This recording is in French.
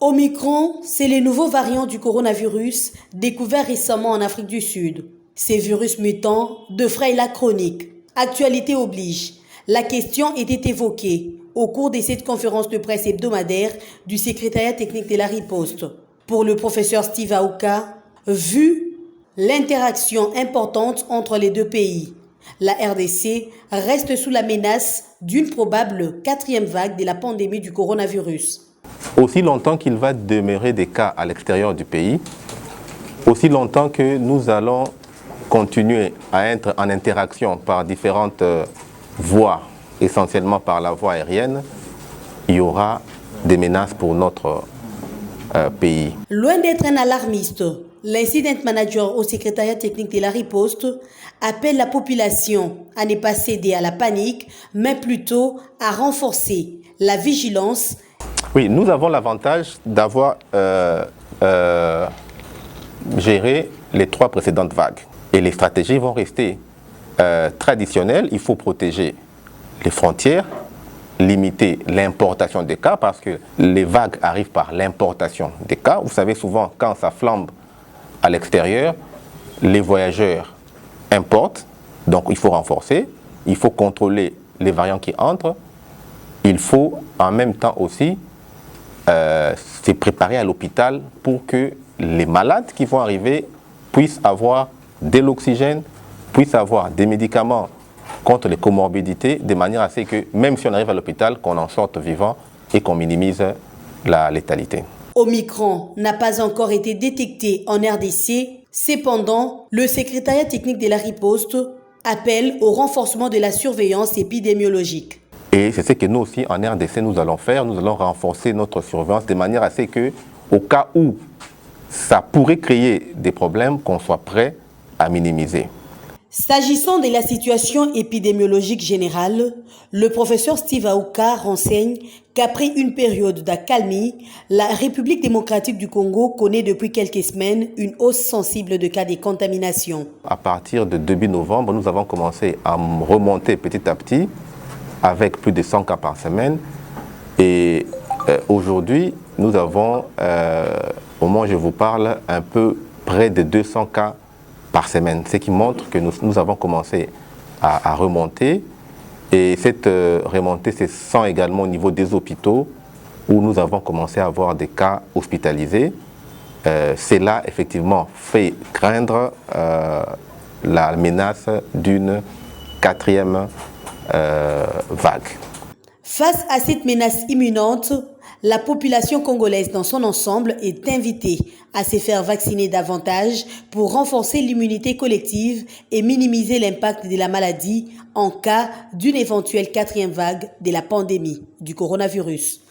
Omicron, c'est le nouveau variant du coronavirus découvert récemment en Afrique du Sud. Ces virus mutants defrayent la chronique. Actualité oblige. La question était évoquée au cours de cette conférence de presse hebdomadaire du secrétariat technique de la riposte. Pour le professeur Steve Aouka, vu l'interaction importante entre les deux pays, la RDC reste sous la menace d'une probable 4e vague de la pandémie du coronavirus. Aussi longtemps qu'il va demeurer des cas à l'extérieur du pays, aussi longtemps que nous allons continuer à être en interaction par différentes voies, essentiellement par la voie aérienne, il y aura des menaces pour notre pays. Loin d'être un alarmiste, l'incident manager au secrétariat technique de la riposte appelle la population à ne pas céder à la panique, mais plutôt à renforcer la vigilance. Oui, nous avons l'avantage d'avoir géré les 3 précédentes vagues. Et les stratégies vont rester traditionnelles. Il faut protéger les frontières, limiter l'importation des cas, parce que les vagues arrivent par l'importation des cas. Vous savez, souvent, quand ça flambe à l'extérieur, les voyageurs importent. Donc, il faut renforcer. Il faut contrôler les variants qui entrent. Il faut en même temps aussi se préparer à l'hôpital pour que les malades qui vont arriver puissent avoir de l'oxygène, puissent avoir des médicaments contre les comorbidités, de manière à ce que même si on arrive à l'hôpital, qu'on en sorte vivant et qu'on minimise la létalité. Omicron n'a pas encore été détecté en RDC. Cependant, le secrétariat technique de la riposte appelle au renforcement de la surveillance épidémiologique. Et c'est ce que nous aussi, en RDC, nous allons faire. Nous allons renforcer notre surveillance de manière à ce que, au cas où ça pourrait créer des problèmes, qu'on soit prêt à minimiser. S'agissant de la situation épidémiologique générale, le professeur Steve Aouka renseigne qu'après une période d'accalmie, la République démocratique du Congo connaît depuis quelques semaines une hausse sensible de cas de contamination. À partir de début novembre, nous avons commencé à remonter petit à petit, avec plus de 100 cas par semaine. Et aujourd'hui, nous avons, au moment où je vous parle, un peu près de 200 cas par semaine, ce qui montre que nous avons commencé à remonter. Et cette remontée se sent également au niveau des hôpitaux, où nous avons commencé à avoir des cas hospitalisés. Cela, effectivement, fait craindre la menace d'une 4e vague. Face à cette menace imminente, la population congolaise dans son ensemble est invitée à se faire vacciner davantage pour renforcer l'immunité collective et minimiser l'impact de la maladie en cas d'une éventuelle 4e vague de la pandémie du coronavirus.